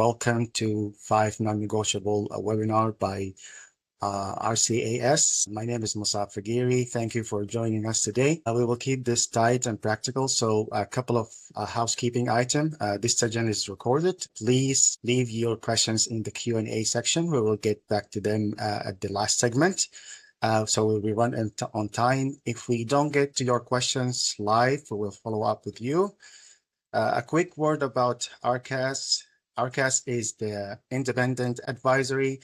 welcome to 5 Non-Negotiable webinar by RCAS. My name is Musab Fagiri. Thank you for joining us today. We will keep this tight and practical. So a couple of housekeeping items. This session is recorded. Please leave your questions in the Q&A section. We will get back to them at the last segment. So we'll be running on time. If we don't get to your questions live, we will follow up with you. A quick word about RCAS. RCAS is the independent advisory.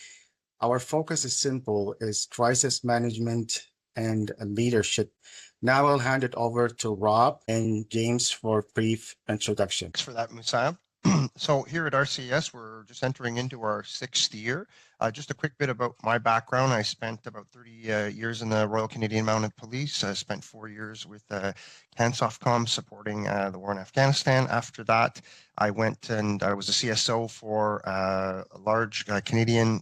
Our focus is simple, is crisis management and leadership. Now I'll hand it over to Rob and James for a brief introduction. Thanks for that, Musab. So here at RCS, we're just entering into our 6th year. Just a quick bit about my background. I spent about 30 years in the Royal Canadian Mounted Police. I spent 4 years with CANSOFCOM supporting the war in Afghanistan. After that, I went and I was a CSO for a large Canadian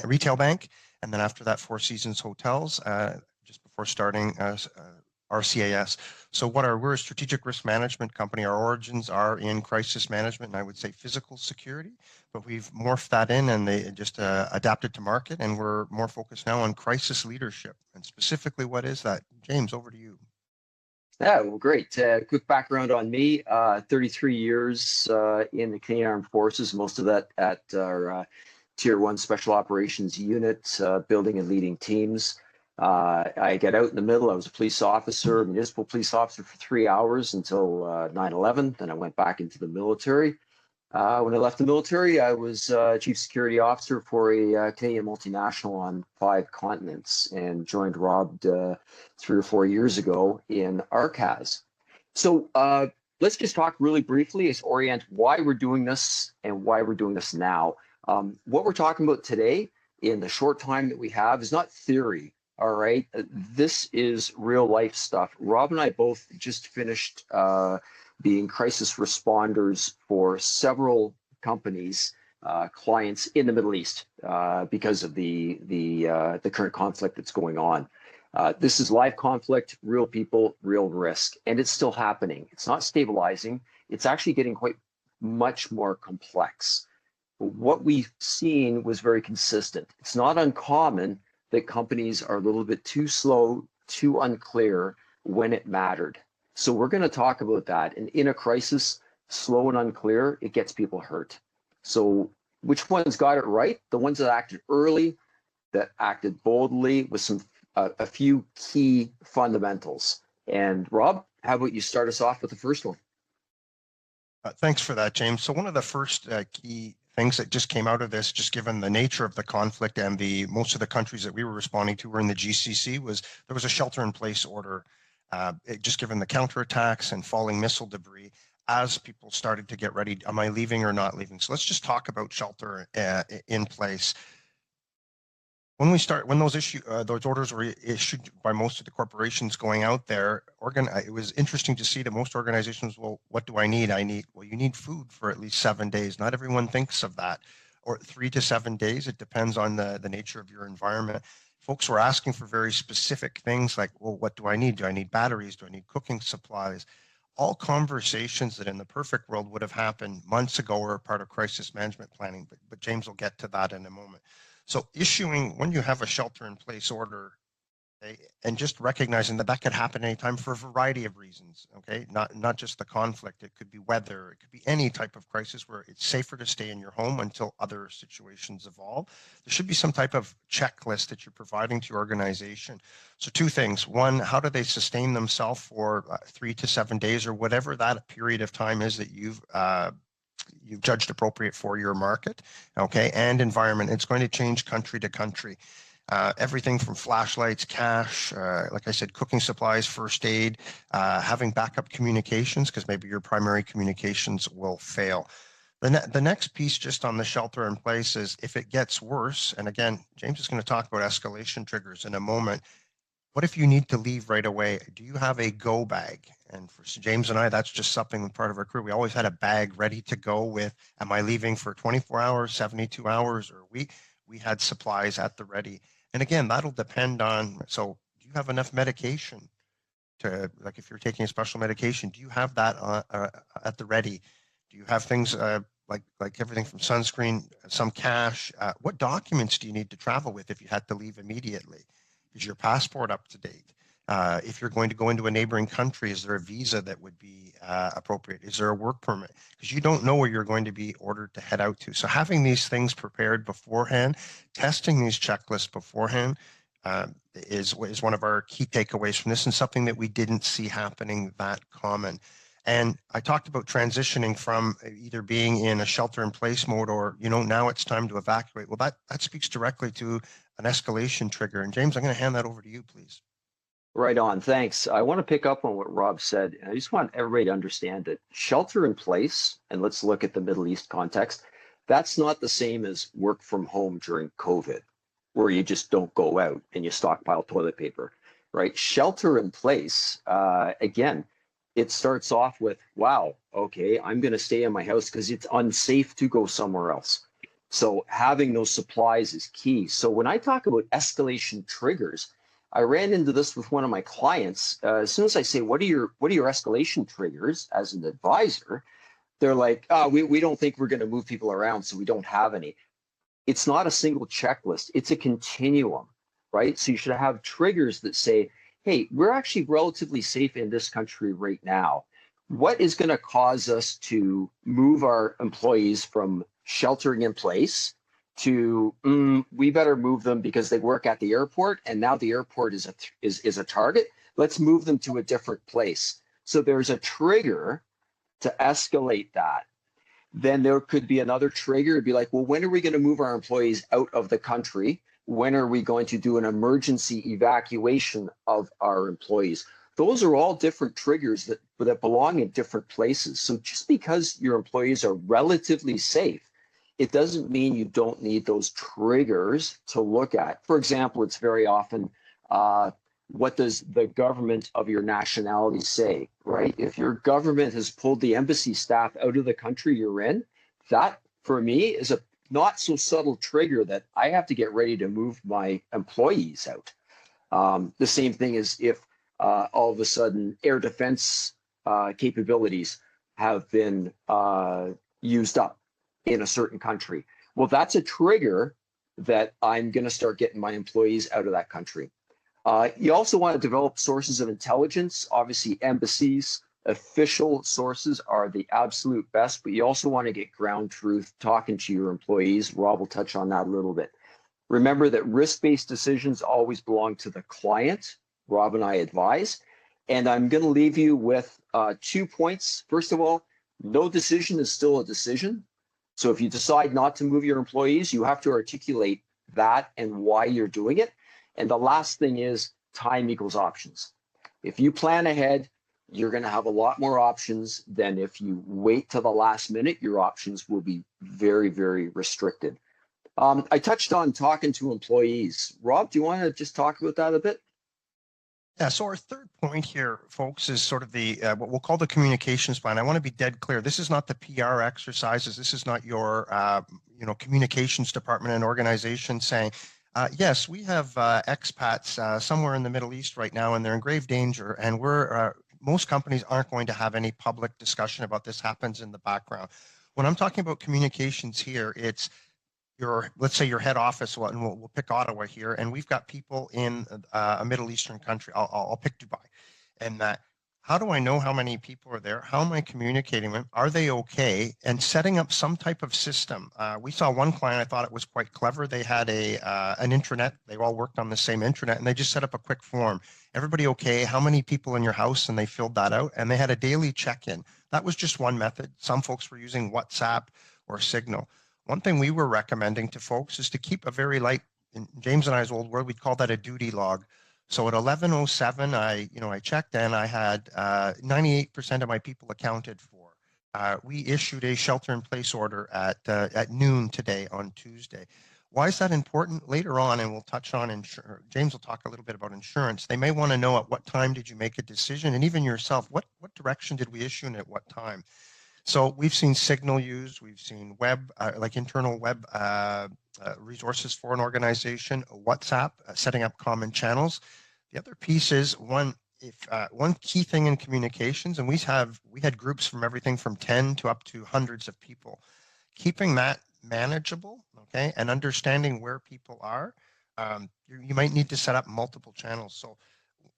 retail bank. And then after that, 4 Seasons Hotels, just before starting RCAS. So we're a strategic risk management company. Our origins are in crisis management, and I would say physical security, but we've morphed that in and they just adapted to market, and we're more focused now on crisis leadership. And specifically, what is that? James, over to you. Yeah, well, great. Quick background on me, 33 years in the Canadian Armed Forces, most of that at our Tier 1 Special Operations Unit, building and leading teams. I get out in the middle. I was a police officer, municipal police officer for 3 hours until 9/11. Then I went back into the military. When I left the military, I was chief security officer for a Canadian multinational on 5 continents and joined Rob 3 or 4 years ago in RCAS. So let's just talk really briefly, is orient why we're doing this and why we're doing this now. What we're talking about today in the short time that we have is not theory. All right, this is real life stuff. Rob and I both just finished being crisis responders for several companies, clients in the Middle East because of the current conflict that's going on. This is live conflict, real people, real risk, and it's still happening. It's not stabilizing. It's actually getting quite much more complex. But what we've seen was very consistent. It's not uncommon that companies are a little bit too slow, too unclear when it mattered. So we're going to talk about that. And in a crisis, slow and unclear, it gets people hurt. So which ones got it right? The ones that acted early, that acted boldly with a few key fundamentals. And Rob, how about you start us off with the first one? Thanks for that, James. So one of the first key things that just came out of this, just given the nature of the conflict and most of the countries that we were responding to were in the GCC, was there was a shelter-in-place order, just given the counterattacks and falling missile debris as people started to get ready. Am I leaving or not leaving? So let's just talk about shelter in place. When those orders were issued by most of the corporations going out there, it was interesting to see that most organizations, well, what do I need? Well, you need food for at least 7 days. Not everyone thinks of that. Or 3 to 7 days. It depends on the nature of your environment. Folks were asking for very specific things like, well, what do I need? Do I need batteries? Do I need cooking supplies? All conversations that in the perfect world would have happened months ago or part of crisis management planning. But James will get to that in a moment. So when you have a shelter-in-place order, okay, and just recognizing that could happen anytime for a variety of reasons, okay? Not just the conflict. It could be weather. It could be any type of crisis where it's safer to stay in your home until other situations evolve. There should be some type of checklist that you're providing to your organization. So 2 things. One, how do they sustain themselves for 3 to 7 days or whatever that period of time is that you've judged appropriate for your market, okay, and environment. It's going to change country to country. Everything from flashlights, cash, like I said, cooking supplies, first aid, having backup communications, because maybe your primary communications will fail. The next piece just on the shelter in place is if it gets worse, and again, James is going to talk about escalation triggers in a moment. What if you need to leave right away? Do you have a go bag? And for James and I, that's just something part of our crew. We always had a bag ready to go with, am I leaving for 24 hours, 72 hours, or a week? We had supplies at the ready. And again, that'll depend on, so do you have enough medication like if you're taking a special medication, do you have that at the ready? Do you have things like everything from sunscreen, some cash. What documents do you need to travel with if you had to leave immediately? Is your passport up to date? If you're going to go into a neighboring country, is there a visa that would be appropriate? Is there a work permit? Because you don't know where you're going to be ordered to head out to. So having these things prepared beforehand, testing these checklists beforehand, is one of our key takeaways from this, and something that we didn't see happening that common. And I talked about transitioning from either being in a shelter-in-place mode or, now it's time to evacuate. Well, that speaks directly to an escalation trigger. And James, I'm going to hand that over to you, please. Right on. Thanks. I want to pick up on what Rob said. I just want everybody to understand that shelter in place, and let's look at the Middle East context, that's not the same as work from home during COVID, where you just don't go out and you stockpile toilet paper, right? Shelter in place, again, it starts off with, wow, okay, I'm going to stay in my house because it's unsafe to go somewhere else. So having those supplies is key. So when I talk about escalation triggers, I ran into this with one of my clients. As soon as I say, what are your escalation triggers as an advisor? They're like, oh, we don't think we're going to move people around, so we don't have any. It's not a single checklist. It's a continuum, right? So you should have triggers that say, hey, we're actually relatively safe in this country right now. What is going to cause us to move our employees from sheltering in place to we better move them because they work at the airport and now the airport is a target. Let's move them to a different place. So there's a trigger to escalate that. Then there could be another trigger. It'd be like, well, when are we going to move our employees out of the country? When are we going to do an emergency evacuation of our employees? Those are all different triggers that belong in different places. So just because your employees are relatively safe, it doesn't mean you don't need those triggers to look at. For example, it's very often, what does the government of your nationality say, right? If your government has pulled the embassy staff out of the country you're in, that for me is a not so subtle trigger that I have to get ready to move my employees out. The same thing is if all of a sudden air defense capabilities have been used up in a certain country. Well, that's a trigger that I'm going to start getting my employees out of that country. You also want to develop sources of intelligence. Obviously, embassies, official sources are the absolute best, but you also want to get ground truth talking to your employees. Rob will touch on that a little bit. Remember that risk-based decisions always belong to the client. Rob and I advise. And I'm going to leave you with 2 points. First of all, no decision is still a decision. So if you decide not to move your employees, you have to articulate that and why you're doing it. And the last thing is time equals options. If you plan ahead, you're going to have a lot more options than if you wait till the last minute. Your options will be very, very restricted. I touched on talking to employees. Rob, do you want to just talk about that a bit? Yeah, so our third point here, folks, is sort of the what we'll call the communications plan. I want to be dead clear. This is not the PR exercises. This is not your communications department and organization saying, yes, we have expats somewhere in the Middle East right now, and they're in grave danger, and we're most companies aren't going to have any public discussion about this. Happens in the background. When I'm talking about communications here, it's let's say your head office, and we'll pick Ottawa here, and we've got people in a Middle Eastern country. I'll pick Dubai, and how do I know how many people are there? How am I communicating with them? Are they okay? And setting up some type of system. We saw one client, I thought it was quite clever. They had an intranet. They all worked on the same intranet, and they just set up a quick form. Everybody okay? How many people in your house? And they filled that out, and they had a daily check-in. That was just one method. Some folks were using WhatsApp or Signal. One thing we were recommending to folks is to keep a very light, in James and I's old world, we'd call that a duty log. So at 11:07, I checked and I had 98% of my people accounted for. We issued a shelter-in-place order at noon today on Tuesday. Why is that important? Later on, and we'll touch on insurance. James will talk a little bit about insurance. They may want to know at what time did you make a decision, and even yourself, what direction did we issue and at what time? So we've seen Signal used, we've seen web, like internal web resources for an organization, WhatsApp, setting up common channels. The other piece is one key thing in communications, and we had groups from everything from 10 to up to hundreds of people. keeping that manageable, okay, and understanding where people are, you might need to set up multiple channels. So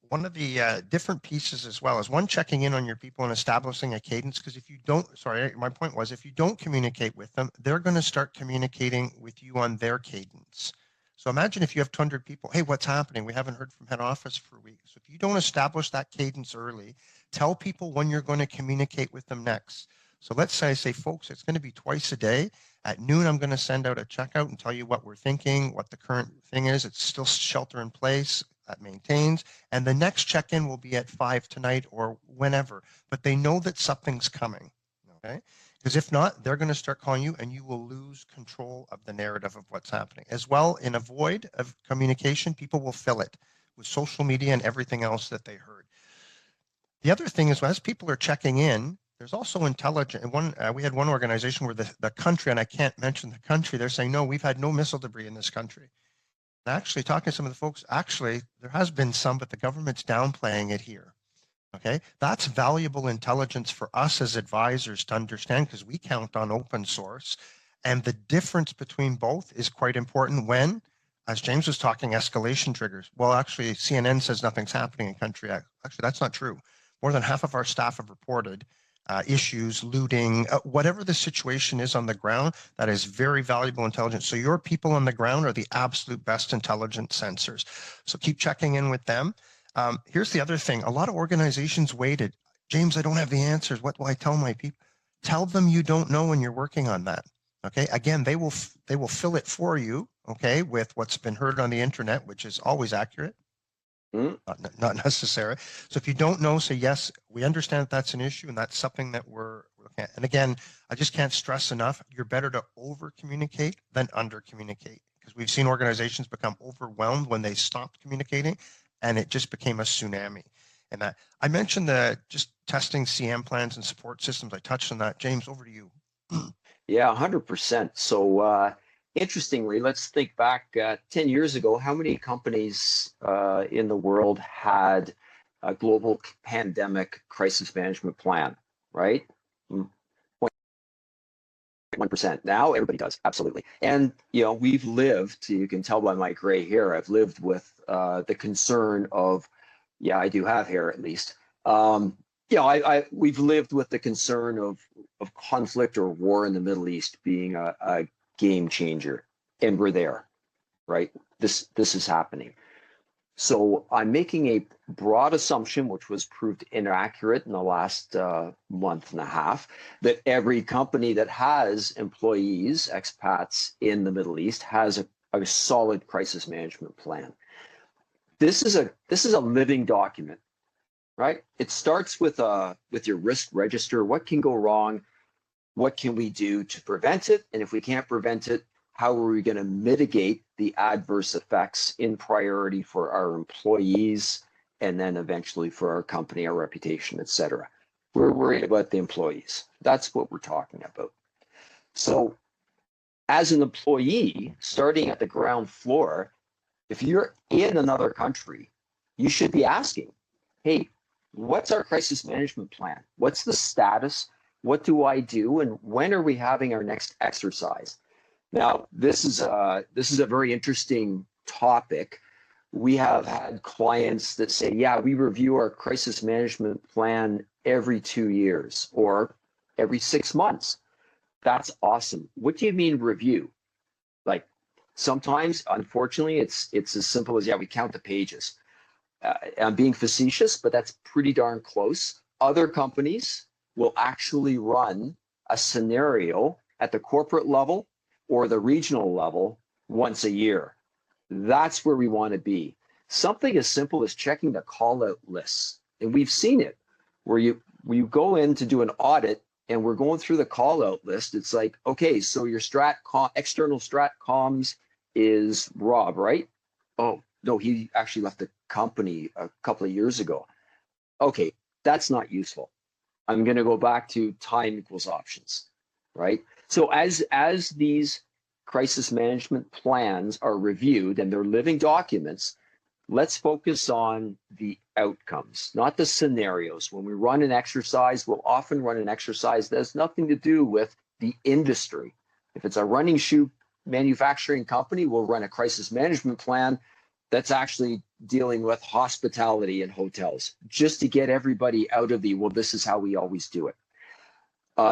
one of the different pieces as well is one, checking in on your people and establishing a cadence, because if you don't, sorry, my point was, if you don't communicate with them, they're going to start communicating with you on their cadence. So imagine if you have 200 people, hey, what's happening? We haven't heard from head office for a week. So if you don't establish that cadence early, tell people when you're going to communicate with them next. So let's say I say, folks, it's going to be twice a day. At noon, I'm going to send out a checkout and tell you what we're thinking, what the current thing is. It's still shelter in place, that maintains. And the next check-in will be at 5 tonight or whenever. But they know that something's coming, okay? Because if not, they're going to start calling you and you will lose control of the narrative of what's happening. As well, in a void of communication, people will fill it with social media and everything else that they heard. The other thing is, as people are checking in, there's also intelligence. We had one organization where the country, and I can't mention the country, they're saying, no, we've had no missile debris in this country. And actually, talking to some of the folks, actually, there has been some, but the government's downplaying it here. Okay, that's valuable intelligence for us as advisors to understand, because we count on open source. And the difference between both is quite important when, as James was talking, escalation triggers. Well, actually, CNN says nothing's happening in country. Actually, that's not true. More than half of our staff have reported issues, looting, whatever the situation is on the ground. That is very valuable intelligence. So your people on the ground are the absolute best intelligence sensors. So keep checking in with them. Here's the other thing. A lot of organizations waited. James, I don't have the answers. What do I tell my people? Tell them you don't know when you're working on that. Okay. Again, they will fill it for you. Okay, with what's been heard on the internet, which is always accurate. Not necessary. So if you don't know, say, yes, we understand that that's an issue and that's something that we're looking at. And again, I just can't stress enough, you're better to over communicate than under communicate, because we've seen organizations become overwhelmed when they stopped communicating and it just became a tsunami. And that I mentioned the just testing CM plans and support systems. I touched on that. James, over to you. Yeah, 100%. So interestingly, let's think back 10 years ago, how many companies in the world had a global pandemic crisis management plan, right? 1%. Now everybody does, absolutely. And, you know, we've lived, you can tell by my gray hair, I've lived with the concern of, yeah, I do have hair at least. You know, we've lived with the concern of conflict or war in the Middle East being a game changer, and we're there, right? This is happening. So I'm making a broad assumption, which was proved inaccurate in the last month and a half, that every company that has employees, expats in the Middle East, has a solid crisis management plan. This is a living document, right? It starts with your risk register. What can go wrong? What can we do to prevent it? And if we can't prevent it, how are we going to mitigate the adverse effects in priority for our employees and then eventually for our company, our reputation, et cetera? We're worried about the employees. That's what we're talking about. So as an employee, starting at the ground floor, if you're in another country, you should be asking, hey, what's our crisis management plan? What's the status? What do I do? And when are we having our next exercise? Now, this is a very interesting topic. We have had clients that say, yeah, we review our crisis management plan every 2 years or every 6 months. That's awesome. What do you mean review? Like sometimes, unfortunately, it's as simple as, yeah, we count the pages. I'm being facetious, but that's pretty darn close. Other companies will actually run a scenario at the corporate level or the regional level once a year. That's where we want to be. Something as simple as checking the call-out lists. And we've seen it where you go in to do an audit and we're going through the call-out list. It's like, okay, so your external strat comms is Rob, right? Oh, no, he actually left the company a couple of years ago. Okay, that's not useful. I'm going to go back to time equals options, right? So as these crisis management plans are reviewed and they're living documents, let's focus on the outcomes, not the scenarios. When we run an exercise, we'll often run an exercise that has nothing to do with the industry. If it's a running shoe manufacturing company, we'll run a crisis management plan that's actually dealing with hospitality and hotels, just to get everybody out of the, well, this is how we always do it.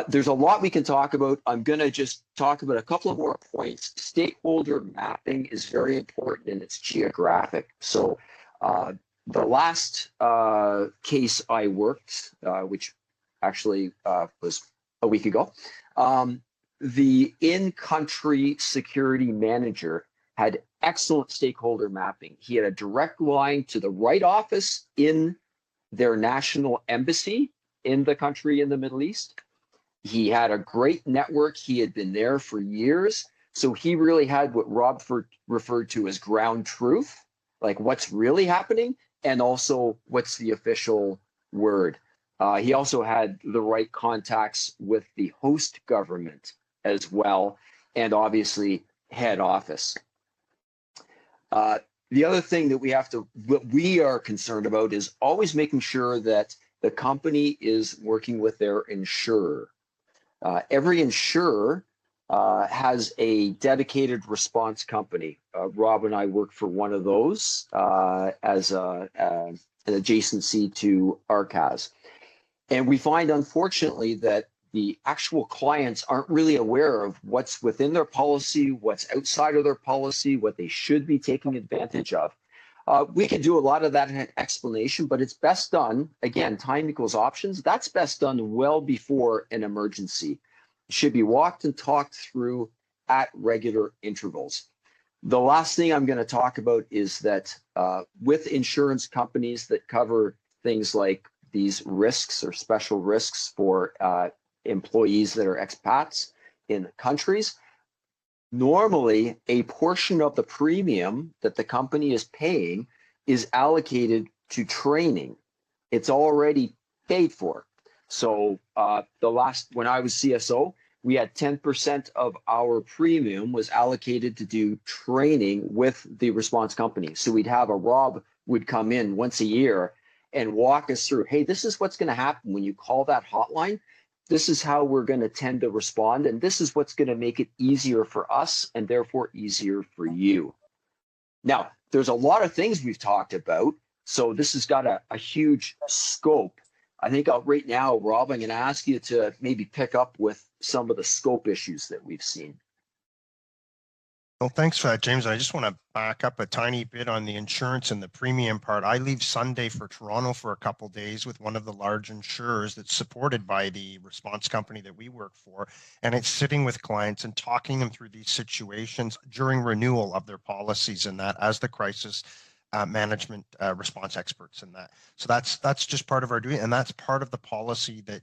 There's a lot we can talk about. I'm going to just talk about a couple of more points. Stakeholder mapping is very important, and it's geographic. So the last case I worked, which actually was a week ago, the in-country security manager had excellent stakeholder mapping. He had a direct line to the right office in their national embassy in the country in the Middle East. He had a great network. He had been there for years. So he really had what Rob referred to as ground truth, like what's really happening, and also what's the official word. He also had the right contacts with the host government as well, and obviously head office. The other thing that what we are concerned about is always making sure that the company is working with their insurer. Every insurer has a dedicated response company. Rob and I work for one of those as an adjacency to RCAS. And we find, unfortunately, that the actual clients aren't really aware of what's within their policy, what's outside of their policy, what they should be taking advantage of. We can do a lot of that in an explanation, but it's best done, again, time equals options. That's best done well before an emergency. It should be walked and talked through at regular intervals. The last thing I'm going to talk about is that with insurance companies that cover things like these risks or special risks for employees that are expats in countries, normally a portion of the premium that the company is paying is allocated to training. It's already paid for. So when I was CSO, we had 10% of our premium was allocated to do training with the response company. So we'd have Rob would come in once a year and walk us through, hey, this is what's going to happen when you call that hotline. This is how we're going to tend to respond. And this is what's going to make it easier for us and therefore easier for you. Now, there's a lot of things we've talked about. So this has got a huge scope. I think right now, Rob, I'm going to ask you to maybe pick up with some of the scope issues that we've seen. Well, thanks for that, James. I just want to back up a tiny bit on the insurance and the premium part. I leave Sunday for Toronto for a couple of days with one of the large insurers that's supported by the response company that we work for. And it's sitting with clients and talking them through these situations during renewal of their policies and that as the crisis management response experts in that. So that's just part of our duty, and that's part of the policy that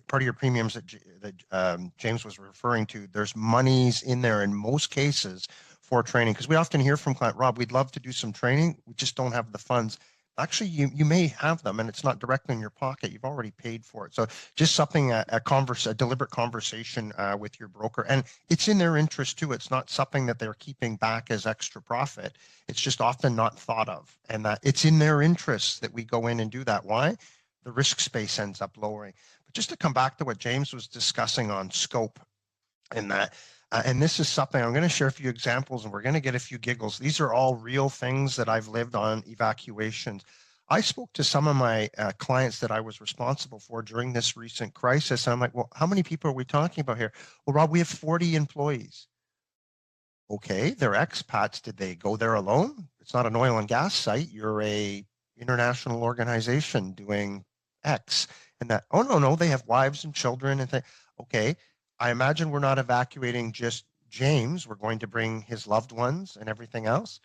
part of your premiums that James was referring to. There's monies in there in most cases for training, because we often hear from client, Rob, we'd love to do some training, we just don't have the funds. Actually, you may have them, and it's not directly in your pocket. You've already paid for it. So just something, a deliberate conversation with your broker. And it's in their interest, too. It's not something that they're keeping back as extra profit. It's just often not thought of. And that it's in their interest that we go in and do that. Why? The risk space ends up lowering. But just to come back to what James was discussing on scope and that, and this is something, I'm going to share a few examples and we're going to get a few giggles. These are all real things that I've lived on evacuations. I spoke to some of my clients that I was responsible for during this recent crisis. And I'm like, well, how many people are we talking about here? Well, Rob, we have 40 employees. Okay, they're expats. Did they go there alone? It's not an oil and gas site. You're a international organization doing X. And that, oh, no, they have wives and children and things. Okay. I imagine we're not evacuating just James. We're going to bring his loved ones and everything else.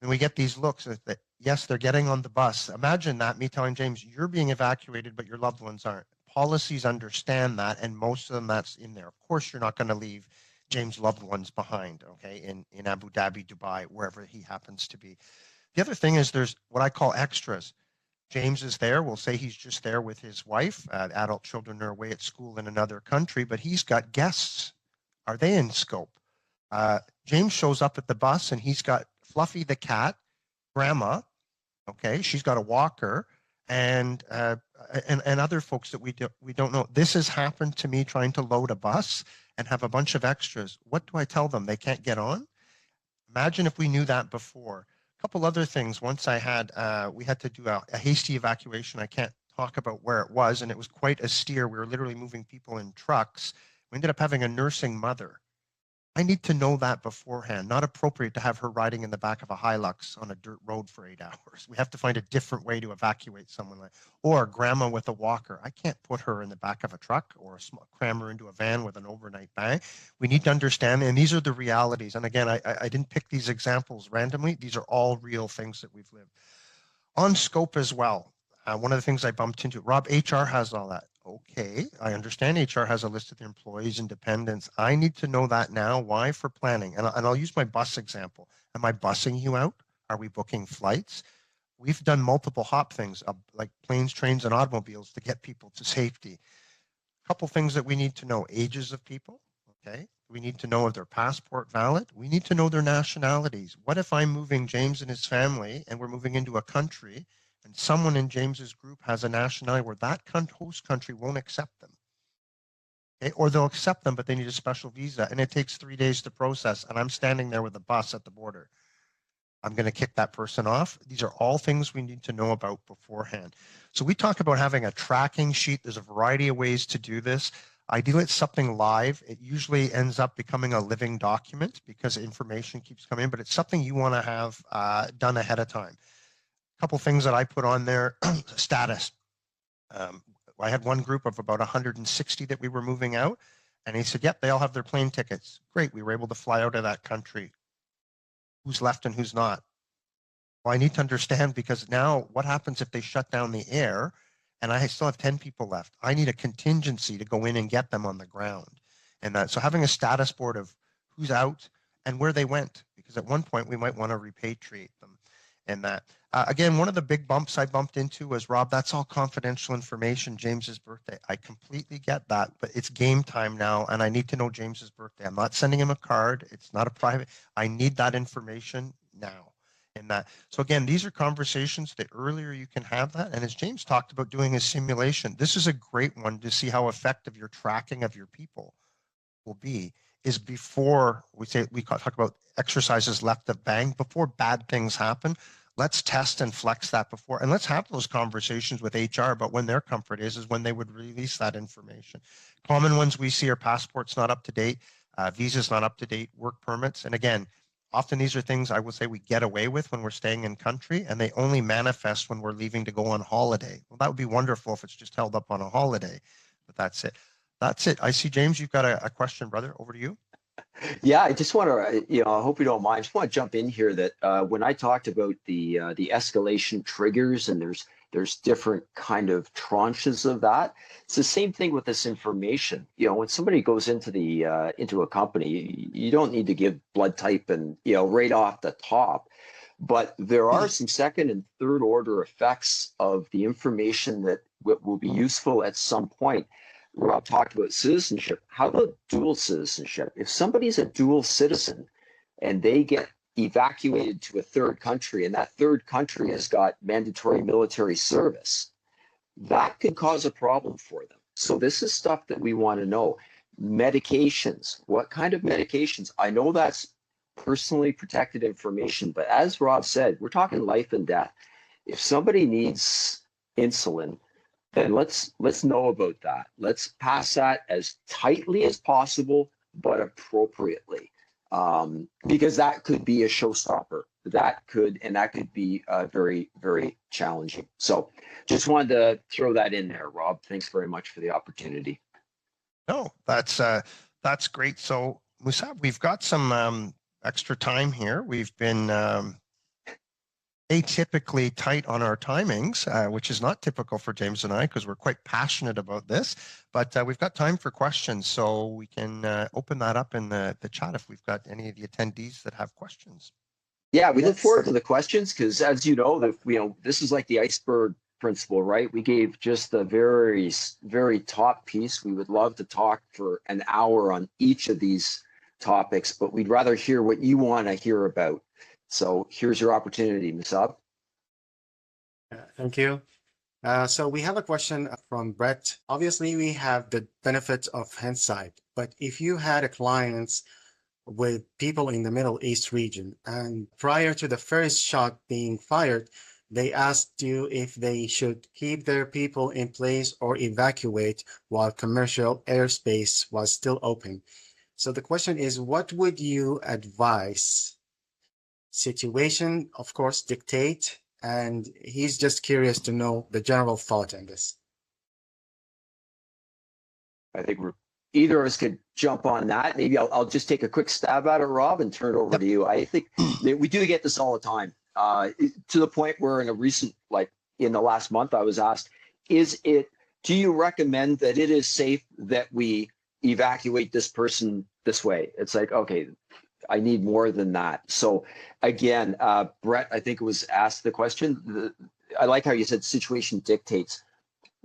And we get these looks that, yes, they're getting on the bus. Imagine that, me telling James, you're being evacuated, but your loved ones aren't. Policies understand that, and most of them that's in there. Of course, you're not going to leave James' loved ones behind, okay, in Abu Dhabi, Dubai, wherever he happens to be. The other thing is there's what I call extras. James is there. We'll say he's just there with his wife. Adult children are away at school in another country, but he's got guests. Are they in scope? James shows up at the bus and he's got Fluffy the cat, Grandma. Okay, she's got a walker, and other folks that we don't know. This has happened to me trying to load a bus, and have a bunch of extras. What do I tell them? They can't get on? Imagine if we knew that before. A couple other things. Once I had, we had to do a hasty evacuation. I can't talk about where it was, and it was quite austere. We were literally moving people in trucks. We ended up having a nursing mother. I need to know that beforehand. Not appropriate to have her riding in the back of a Hilux on a dirt road for 8 hours. We have to find a different way to evacuate someone like, or grandma with a walker. I can't put her in the back of a truck or cram her into a van with an overnight bag. We need to understand, and these are the realities. And again, I didn't pick these examples randomly. These are all real things that we've lived. On scope as well. One of the things I bumped into, Rob, HR has all that. Okay, I understand HR has a list of their employees and dependents. I need to know that now. Why? For planning. And I'll use my bus example. Am I busing you out? Are we booking flights? We've done multiple hop things, like planes, trains, and automobiles to get people to safety. A couple things that we need to know. Ages of people, okay? We need to know if their passport valid. We need to know their nationalities. What if I'm moving James and his family and we're moving into a country and someone in James's group has a nationality where that host country won't accept them? Okay? Or they'll accept them, but they need a special visa and it takes 3 days to process. And I'm standing there with a bus at the border. I'm going to kick that person off. These are all things we need to know about beforehand. So we talk about having a tracking sheet. There's a variety of ways to do this. Ideally, it's something live. It usually ends up becoming a living document because information keeps coming in, but it's something you want to have done ahead of time. A couple things that I put on there, status. I had one group of about 160 that we were moving out, and he said, yep, they all have their plane tickets. Great, we were able to fly out of that country. Who's left and who's not? Well, I need to understand, because now what happens if they shut down the air and I still have 10 people left? I need a contingency to go in and get them on the ground. And so having a status board of who's out and where they went, because at one point we might want to repatriate them. And that, again, one of the big bumps I bumped into was, Rob, that's all confidential information, James's birthday. I completely get that, but it's game time now and I need to know James's birthday. I'm not sending him a card. It's not a private, I need that information now. And that, so again, these are conversations, the earlier you can have that. And as James talked about doing a simulation, this is a great one to see how effective your tracking of your people will be, is before we talk about exercises left of bang, before bad things happen. Let's test and flex that before, and let's have those conversations with HR about when their comfort is when they would release that information. Common ones we see are passports not up to date, visas not up to date, work permits. And again, often these are things I would say we get away with when we're staying in country, and they only manifest when we're leaving to go on holiday. Well, that would be wonderful if it's just held up on a holiday, but that's it. That's it. I see, James, you've got a question, brother. Over to you. Yeah, I just want to, I hope you don't mind. I just want to jump in here that when I talked about the escalation triggers, and there's different kind of tranches of that. It's the same thing with this information. When somebody goes into a company, you don't need to give blood type and right off the top. But there are some second and third order effects of the information that will be useful at some point. Rob talked about citizenship. How about dual citizenship? If somebody's a dual citizen and they get evacuated to a third country and that third country has got mandatory military service, that could cause a problem for them. So this is stuff that we want to know. Medications. What kind of medications? I know that's personally protected information, but as Rob said, we're talking life and death. If somebody needs insulin, then let's know about that. Let's pass that as tightly as possible, but appropriately, because that could be a showstopper. That could be very, very challenging. So just wanted to throw that in there, Rob. Thanks very much for the opportunity. No, that's great. So Musab, we've got some extra time here. We've been atypically tight on our timings, which is not typical for James and I, because we're quite passionate about this, but we've got time for questions, so we can open that up in the chat if we've got any of the attendees that have questions. Yeah, we look forward to the questions, because as you know, this is like the iceberg principle, right? We gave just the very, very top piece. We would love to talk for an hour on each of these topics, but we'd rather hear what you want to hear about. So here's your opportunity, Musab. Thank you. So we have a question from Brett. Obviously, we have the benefit of hindsight, But if you had a client with people in the Middle East region, and prior to the first shot being fired, they asked you if they should keep their people in place or evacuate while commercial airspace was still open. So the question is, what would you advise? Situation, of course, dictate, and he's just curious to know the general thought on this. I think either of us could jump on that. Maybe I'll just take a quick stab at it, Rob, and turn it over to you. I think that we do get this all the time, to the point where in a recent, like in the last month, I was asked, do you recommend that it is safe that we evacuate this person this way? It's like, okay, I need more than that. So again, Brett, I think it was asked the question. I like how you said situation dictates.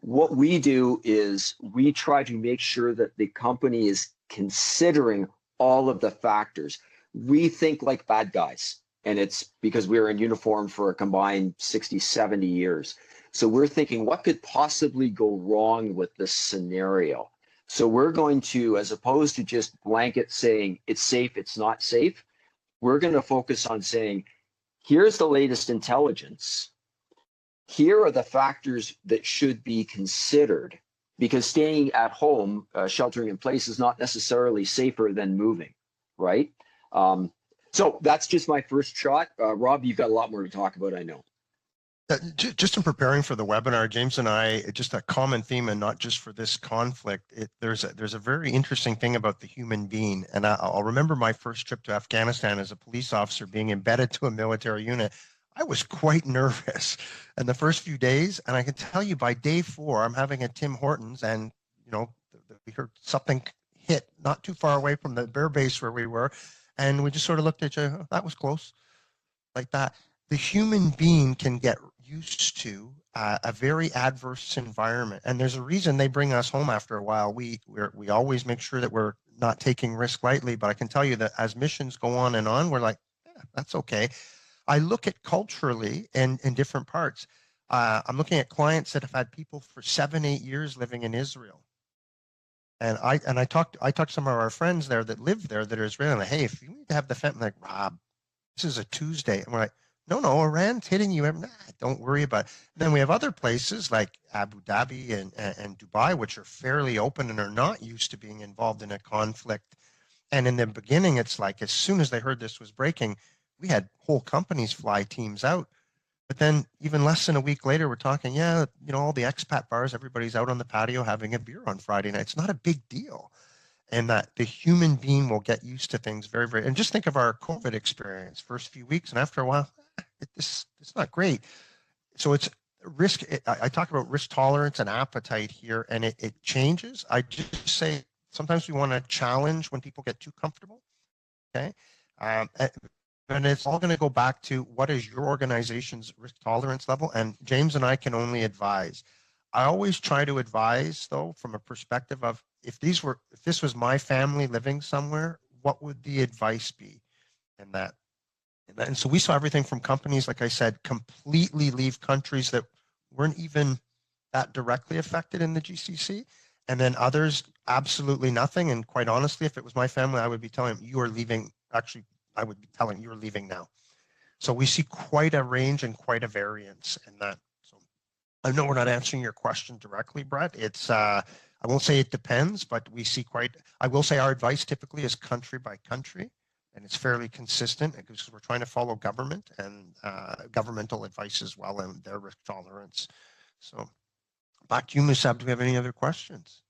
What we do is we try to make sure that the company is considering all of the factors. We think like bad guys, and it's because we were in uniform for a combined 60, 70 years. So we're thinking, what could possibly go wrong with this scenario? So we're going to, as opposed to just blanket saying it's safe, it's not safe, we're going to focus on saying, here's the latest intelligence. Here are the factors that should be considered, because staying at home, sheltering in place is not necessarily safer than moving, right? So that's just my first shot. Rob, you've got a lot more to talk about, I know. Just in preparing for the webinar, James and I, just a common theme, and not just for this conflict, there's a very interesting thing about the human being. And I'll remember my first trip to Afghanistan as a police officer, being embedded to a military unit. I was quite nervous in the first few days, and I can tell you by day 4, I'm having a Tim Hortons, and we heard something hit not too far away from the bear base where we were, and we just sort of looked at each other. That was close, like that. The human being can get used to a very adverse environment, and there's a reason they bring us home after a while. We always make sure that we're not taking risk lightly, but I can tell you that as missions go on and on, we're like, yeah, that's okay. I look at culturally and in different parts. I'm looking at clients that have had people for 7, 8 years living in Israel. And I talked to some of our friends there that live there that are Israeli. Like, hey, if you need to have the family, like, Rob, this is a Tuesday. And we're like, no, Iran's hitting you. Nah, don't worry about it. And then we have other places like Abu Dhabi and Dubai, which are fairly open and are not used to being involved in a conflict. And in the beginning, it's like, as soon as they heard this was breaking, we had whole companies fly teams out. But then even less than a week later, we're talking, yeah, all the expat bars, everybody's out on the patio having a beer on Friday night. It's not a big deal. And that the human being will get used to things very, very, and just think of our COVID experience, first few weeks, and after a while, it's not great. So it's risk. I talk about risk tolerance and appetite here, and it changes. I just say sometimes we want to challenge when people get too comfortable. Okay. And it's all going to go back to what is your organization's risk tolerance level. And James and I can only advise. I always try to advise, though, from a perspective of if this was my family living somewhere, what would the advice be? And so we saw everything from companies, like I said, completely leave countries that weren't even that directly affected in the GCC. And then others, absolutely nothing. And quite honestly, if it was my family, I would be telling them, you are leaving. Actually, I would be telling you're leaving now. So we see quite a range and quite a variance in that. So I know we're not answering your question directly, Brett. It's I won't say it depends, but we see I will say our advice typically is country by country, and it's fairly consistent because we're trying to follow government and governmental advice as well and their risk tolerance. So back to you, Musab. Do we have any other questions?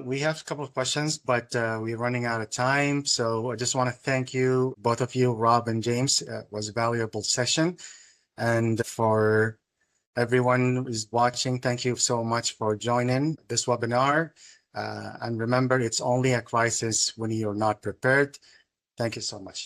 We have a couple of questions, but we're running out of time. So I just want to thank you, both of you, Rob and James. It was a valuable session. And for everyone who's watching, thank you so much for joining this webinar. And remember, it's only a crisis when you're not prepared. Thank you so much.